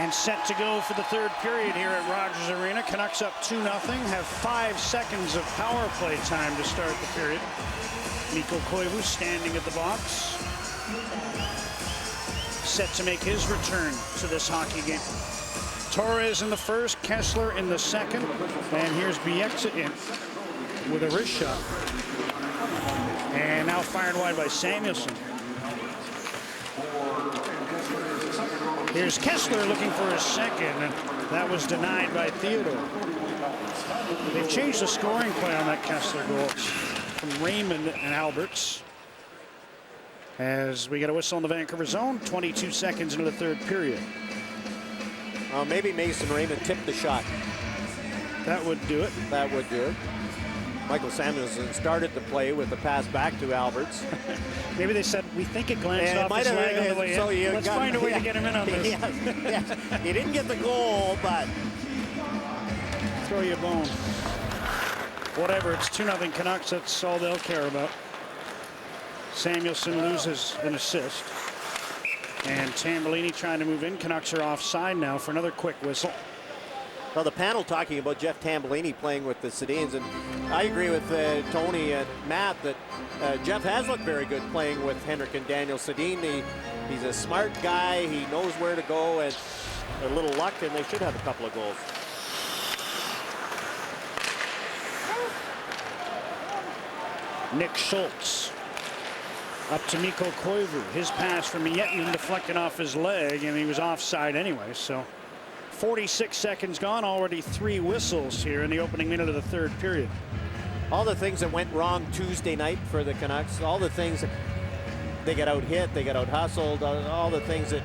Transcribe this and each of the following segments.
And set to go for the third period here at Rogers Arena. Canucks up 2-0. Have 5 seconds of power play time to start the period. Mikko Koivu standing at the box. Set to make his return to this hockey game. Torres in the first, Kessler in the second. And here's Bieksa in with a wrist shot. And now fired wide by Samuelsson. Here's Kessler looking for his second, and that was denied by Theodore. They've changed the scoring play on that Kessler goal from Raymond and Alberts. As we get a whistle in the Vancouver zone, 22 seconds into the third period. Maybe Mason Raymond tipped the shot. That would do it. That would do it. Michael Samuelsson started the play with the pass back to Alberts. Maybe they said, we think it glanced off his leg on the way in. Let's find a way to get him in on this. Yes. He didn't get the goal, but... Throw you a bone. Whatever, it's 2-0 Canucks. That's all they'll care about. Samuelsson loses an assist. And Tambellini trying to move in. Canucks are offside now for another quick whistle. Well, the panel talking about Jeff Tambellini playing with the Sedins, and I agree with Tony and Matt that Jeff has looked very good playing with Henrik and Daniel Sedin. He's a smart guy. He knows where to go, and a little luck, and they should have a couple of goals. Nick Schultz up to Mikko Koivu. His pass from Miettinen deflected off his leg, and he was offside anyway, so 46 seconds gone, already 3 whistles here in the opening minute of the third period. All the things that went wrong Tuesday night for the Canucks, all the things that they got out hit, they got out hustled, all the things that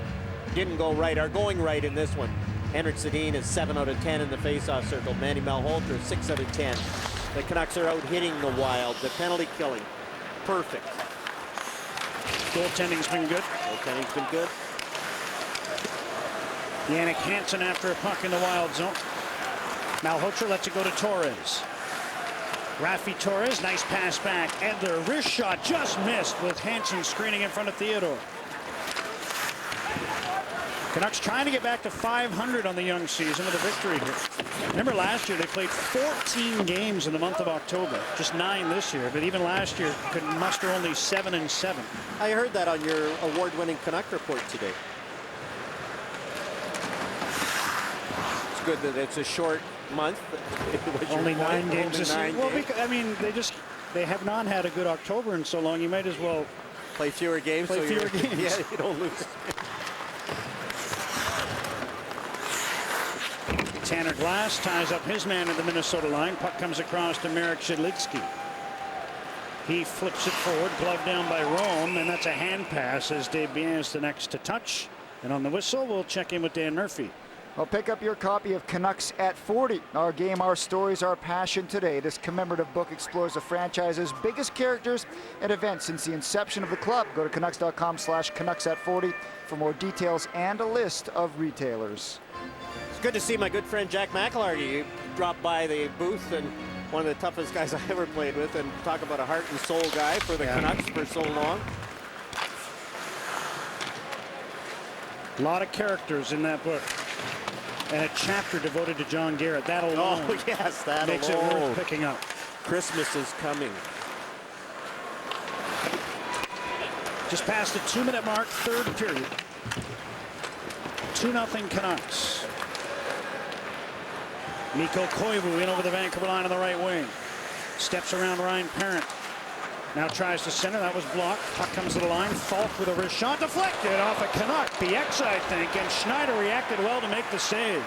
didn't go right are going right in this one. Henrik Sedin is 7 out of 10 in the faceoff circle. Manny Malhotra 6 out of 10. The Canucks are out hitting the Wild, the penalty killing. Perfect. Goaltending's been good. Goaltending's been good. Jannik Hansen after a puck in the Wild zone. Malhotra lets it go to Torres. Raffi Torres, nice pass back. Edler, wrist shot, just missed with Hansen screening in front of Theodore. Canucks trying to get back to 500 on the young season with a victory here. Remember last year they played 14 games in the month of October, just 9 this year, but even last year could muster only 7-7. I heard that on your award-winning Canuck report today. Good that it's a short month. Only 9 games only this year. Well, I mean, they have not had a good October in so long. You might as well play fewer games. Play fewer games. Yeah, you don't lose. Tanner Glass ties up his man at the Minnesota line. Puck comes across to Marek Shedlicki. He flips it forward, glove down by Rome, and that's a hand pass as Desbiens is the next to touch. And on the whistle, we'll check in with Dan Murphy. Well, pick up your copy of Canucks at 40. Our game, our stories, our passion today. This commemorative book explores the franchise's biggest characters and events since the inception of the club. Go to Canucks.com/Canucks at 40 for more details and a list of retailers. It's good to see my good friend Jack McElhargy. He dropped by the booth, and one of the toughest guys I ever played with, and talk about a heart and soul guy for the Canucks for so long. A lot of characters in that book. And a chapter devoted to John Garrett. That alone makes it worth picking up. Christmas is coming. Just past the 2-minute mark, third period. 2-0 Canucks. Mikko Koivu in over the Vancouver line on the right wing. Steps around Ryan Parent. Now tries to center. That was blocked. Puck comes to the line. Falk with a wrist shot deflected off a Canuck. Bieksa, I think. And Schneider reacted well to make the save.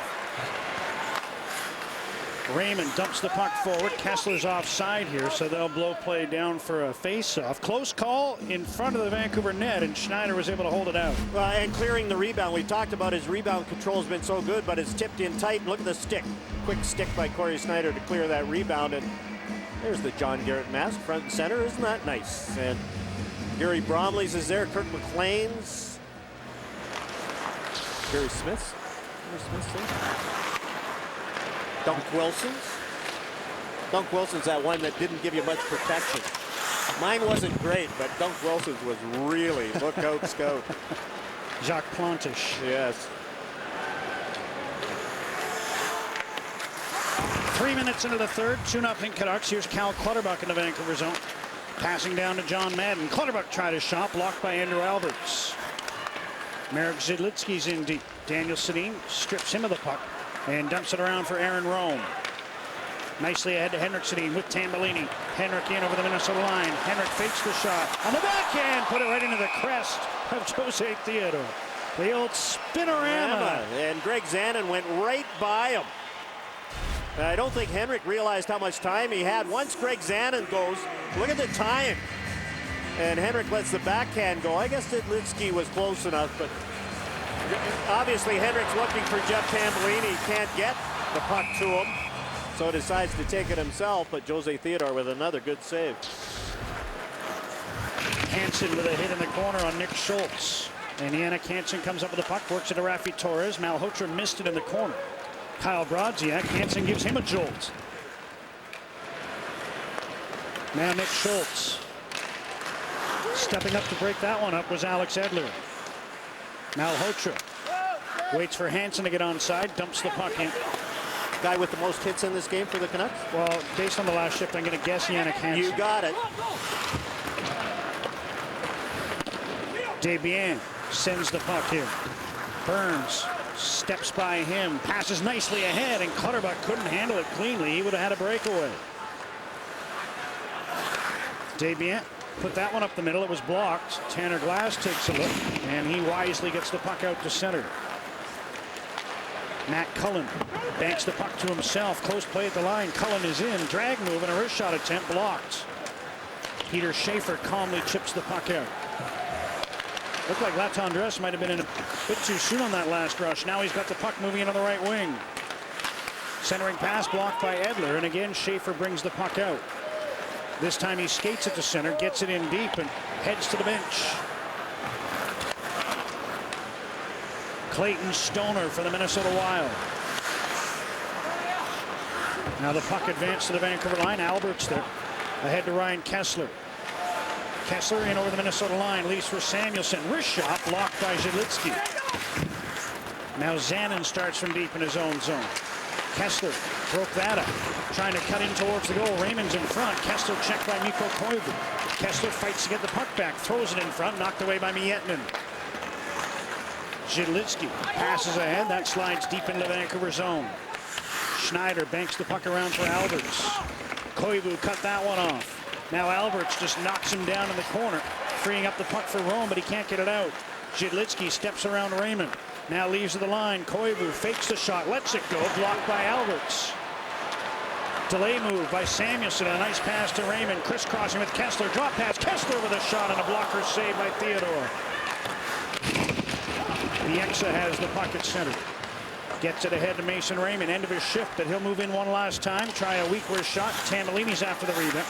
Raymond dumps the puck forward. Kessler's offside here, so they'll blow play down for a face-off. Close call in front of the Vancouver net, and Schneider was able to hold it out. And clearing the rebound. We talked about his rebound control has been so good, but it's tipped in tight. Look at the stick. Quick stick by Corey Schneider to clear that rebound. And there's the John Garrett mask, front and center. Isn't that nice? And Gary Bromley's is there. Kirk McLean's. Gary Smith's. Dunk Wilson's. Dunk Wilson's that one that didn't give you much protection. Mine wasn't great, but Dunk Wilson's was really look out scout. Jacques Plantish. Yes. 3 minutes into the third, 2-0 Canucks. Here's Cal Clutterbuck in the Vancouver zone. Passing down to John Madden. Clutterbuck tried a shot, blocked by Andrew Alberts. Marek Zidlitsky's in deep. Daniel Sedin strips him of the puck and dumps it around for Aaron Rome. Nicely ahead to Henrik Sedin with Tambellini. Henrik in over the Minnesota line. Henrik fakes the shot. On the backhand, put it right into the crest of Jose Theodore. The old spinorama. And Greg Zanin went right by him. I don't think Henrik realized how much time he had. Once Greg Zanin goes, look at the time. And Henrik lets the backhand go. I guess Zidlitsky was close enough, but obviously Henrik's looking for Jeff Tambellini. He can't get the puck to him, so decides to take it himself, but Jose Theodore with another good save. Hansen with a hit in the corner on Nick Schultz. And Yannick Hansen comes up with the puck, works it to Raffi Torres. Malhotra missed it in the corner. Kyle Brodziak, Hansen gives him a jolt. Now Nick Schultz. Stepping up to break that one up was Alex Edler. Malhotra waits for Hansen to get onside, dumps the puck in. Guy with the most hits in this game for the Canucks? Well, based on the last shift, I'm going to guess Yannick Hansen. You got it. Desbiens sends the puck here. Burns steps by him, passes nicely ahead, and Clutterbuck couldn't handle it cleanly. He would have had a breakaway. Desbiens put that one up the middle. It was blocked. Tanner Glass takes a look, and he wisely gets the puck out to center. Matt Cullen banks the puck to himself. Close play at the line. Cullen is in. Drag move and a wrist shot attempt blocked. Peter Schaefer calmly chips the puck out. Looked like Latendresse might have been in a bit too soon on that last rush. Now he's got the puck moving into the right wing. Centering pass blocked by Edler, and again Schaefer brings the puck out. This time he skates it to center, gets it in deep, and heads to the bench. Clayton Stoner for the Minnesota Wild. Now the puck advanced to the Vancouver line. Alberts there. Ahead to Ryan Kessler. Kessler in over the Minnesota line. Leaves for Samuelson. Wrist shot blocked by Zidlitsky. Now Zanin starts from deep in his own zone. Kessler broke that up. Trying to cut in towards the goal. Raymond's in front. Kessler checked by Mikko Koivu. Kessler fights to get the puck back. Throws it in front. Knocked away by Miettinen. Zidlitsky passes ahead. That slides deep into the Vancouver zone. Schneider banks the puck around for Alberts. Koivu cut that one off. Now Alberts just knocks him down in the corner, freeing up the puck for Rome, but he can't get it out. Zidlitsky steps around Raymond. Now leaves the line. Koivu fakes the shot, lets it go, blocked by Alberts. Delay move by Samuelson. A nice pass to Raymond. Crisscrossing with Kessler. Drop pass. Kessler with a shot and a blocker save by Theodore. Bieksa has the puck at center. Gets it ahead to Mason Raymond. End of his shift, but he'll move in one last time. Try a weak wrist shot. Tambellini's after the rebound.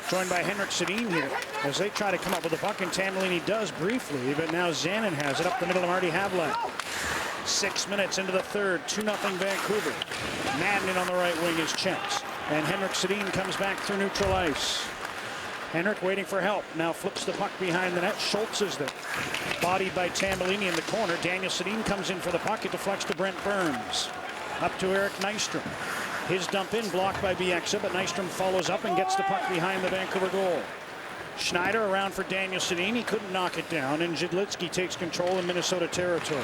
Joined by Henrik Sedin here as they try to come up with the puck, and Tambellini does briefly, but now Zanin has it up the middle of Marty Havlat. 6 minutes into the third, 2-0 Vancouver. Madden on the right wing is checked, and Henrik Sedin comes back through neutral ice. Henrik waiting for help, now flips the puck behind the net. Schultz is there, bodied by Tambellini in the corner. Daniel Sedin comes in for the puck, it deflects to Brent Burns. Up to Eric Nystrom. His dump in blocked by Bieksa, but Nystrom follows up and gets the puck behind the Vancouver goal. Schneider around for Daniel Sedin. He couldn't knock it down, and Zidlitsky takes control in Minnesota territory.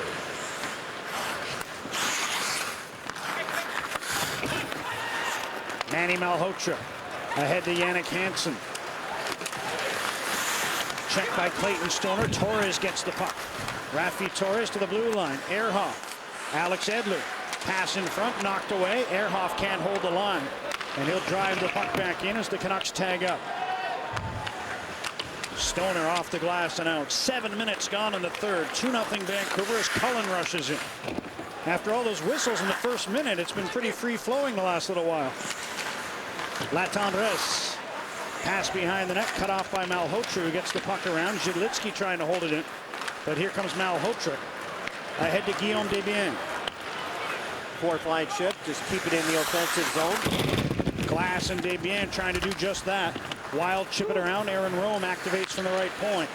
Manny Malhotra ahead to Yannick Hansen. Checked by Clayton Stoner. Torres gets the puck. Raffi Torres to the blue line. Ehrhoff. Alex Edler. Pass in front, knocked away. Ehrhoff can't hold the line, and he'll drive the puck back in as the Canucks tag up. Stoner off the glass and out. 7 minutes gone in the third. 2-0 Vancouver as Cullen rushes in. After all those whistles in the first minute, it's been pretty free-flowing the last little while. Latendresse. Pass behind the net, cut off by Malhotra, who gets the puck around. Zidlitsky trying to hold it in, but here comes Malhotra. Ahead to Guillaume Desbiens. Fourth line shift, just keep it in the offensive zone. Glass and Desbiens trying to do just that. Wild chip it around. Aaron Rome activates from the right point.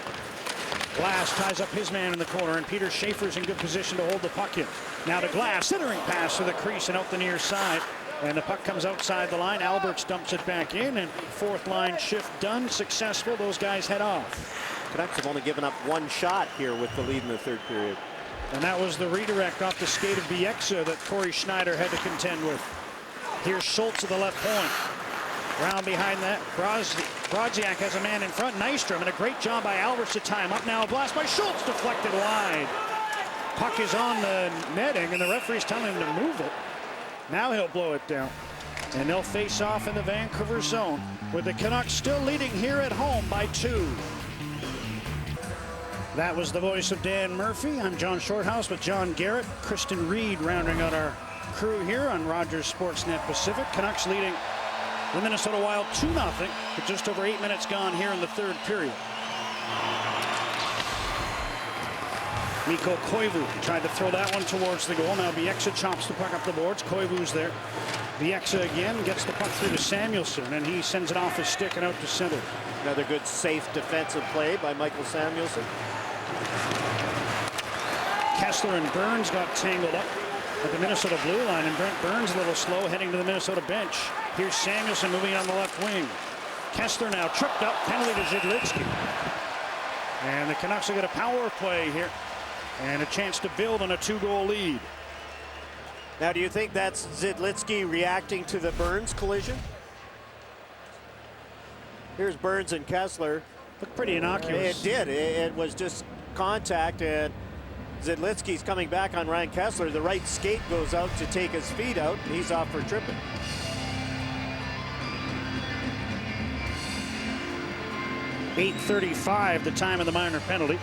Glass ties up his man in the corner, and Peter Schaefer's in good position to hold the puck in. Now to Glass, centering pass to the crease and out the near side. And the puck comes outside the line. Alberts dumps it back in, and fourth line shift done, successful. Those guys head off. Canucks have only given up one shot here with the lead in the third period. And that was the redirect off the skate of Bieksa that Corey Schneider had to contend with. Here's Schultz at the left point. Round behind that, Brodziak has a man in front. Nystrom, and a great job by Alberts to tie him up. Now a blast by Schultz, deflected wide. Puck is on the netting, and the referee's telling him to move it. Now he'll blow it down. And they'll face off in the Vancouver zone, with the Canucks still leading here at home by 2. That was the voice of Dan Murphy. I'm John Shorthouse with John Garrett. Kristen Reed rounding out our crew here on Rogers Sportsnet Pacific. Canucks leading the Minnesota Wild 2-0 with just over 8 minutes gone here in the third period. Mikko Koivu tried to throw that one towards the goal. Now Bieksa chops the puck up the boards. Koivu's there. Bieksa again gets the puck through to Samuelsson, and he sends it off his stick and out to center. Another good safe defensive play by Michael Samuelsson. Kessler and Burns got tangled up at the Minnesota blue line, and Brent Burns a little slow heading to the Minnesota bench. Here's Samuelsson moving on the left wing. Kessler now tripped up, penalty to Zidlitsky. And the Canucks will get a power play here and a chance to build on a 2-goal lead. Now, do you think that's Zidlitsky reacting to the Burns collision? Here's Burns and Kessler. Looked pretty innocuous. It did. It was just contact, and Zidlitsky's coming back on Ryan Kessler. The right skate goes out to take his feet out, and he's off for tripping. .8:35 the time of the minor penalty.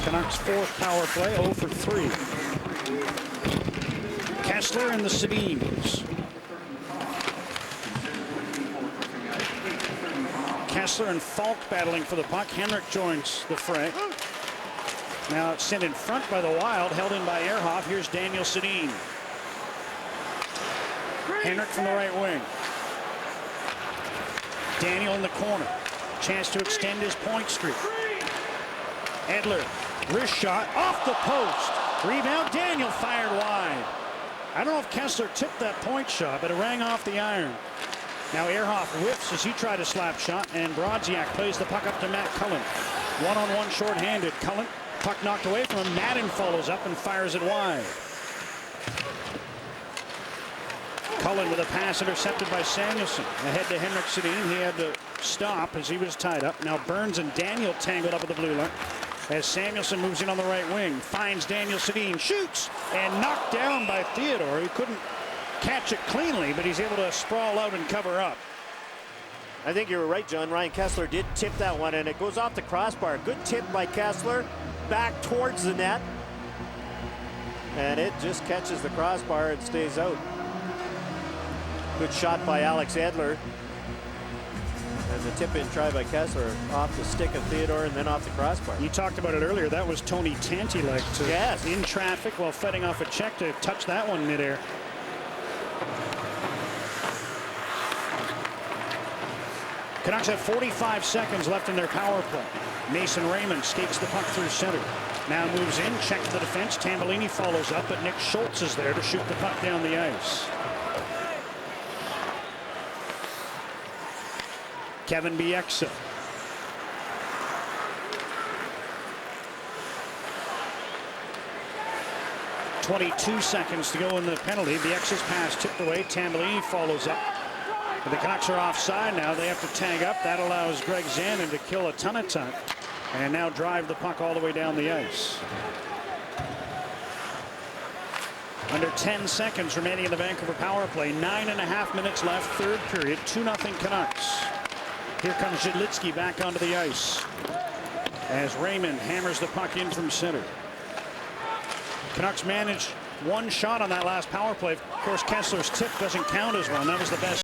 Canucks fourth power play, 0 for 3. Kessler and the Sedins. Kessler and Falk battling for the puck. Henrik joins the fray. Now it's sent in front by the Wild, held in by Ehrhoff. Here's Daniel Sedin. Henrik from the right wing. Daniel in the corner. Chance to extend his point streak. Edler, wrist shot off the post. Rebound, Daniel fired wide. I don't know if Kessler tipped that point shot, but it rang off the iron. Now Ehrhoff whiffs as he tried a slap shot, and Brodziak plays the puck up to Matt Cullen. One-on-one shorthanded. Cullen, puck knocked away from him. Madden follows up and fires it wide. Cullen with a pass intercepted by Samuelsson. Ahead to Henrik Sedin. He had to stop as he was tied up. Now Burns and Daniel tangled up at the blue line. As Samuelsson moves in on the right wing, finds Daniel Sedin, shoots, and knocked down by Theodore. He couldn't catch it cleanly, but he's able to sprawl out and cover up. I think you were right, John. Ryan Kessler did tip that one, and it goes off the crossbar. Good tip by Kessler, back towards the net. And it just catches the crossbar and stays out. Good shot by Alex Edler. And the tip-in try by Kessler off the stick of Theodore and then off the crossbar. You talked about it earlier. That was Tony Tanti-like to in traffic while fetting off a check to touch that one midair. Canucks have 45 seconds left in their power play. Mason Raymond skates the puck through center. Now moves in, checks the defense. Tambellini follows up, but Nick Schultz is there to shoot the puck down the ice. Kevin Bieksa. .22 seconds to go in the penalty. Bieksa's pass tipped away. Tambellini follows up. But the Canucks are offside now. They have to tag up. That allows Greg Zanin to kill a ton of time and now drive the puck all the way down the ice. Under 10 seconds remaining in the Vancouver power play. 9.5 minutes left, third period. 2-0 Canucks. Here comes Zidlitsky back onto the ice as Raymond hammers the puck in from center. Canucks managed one shot on that last power play. Of course, Kessler's tip doesn't count as one. That was the best.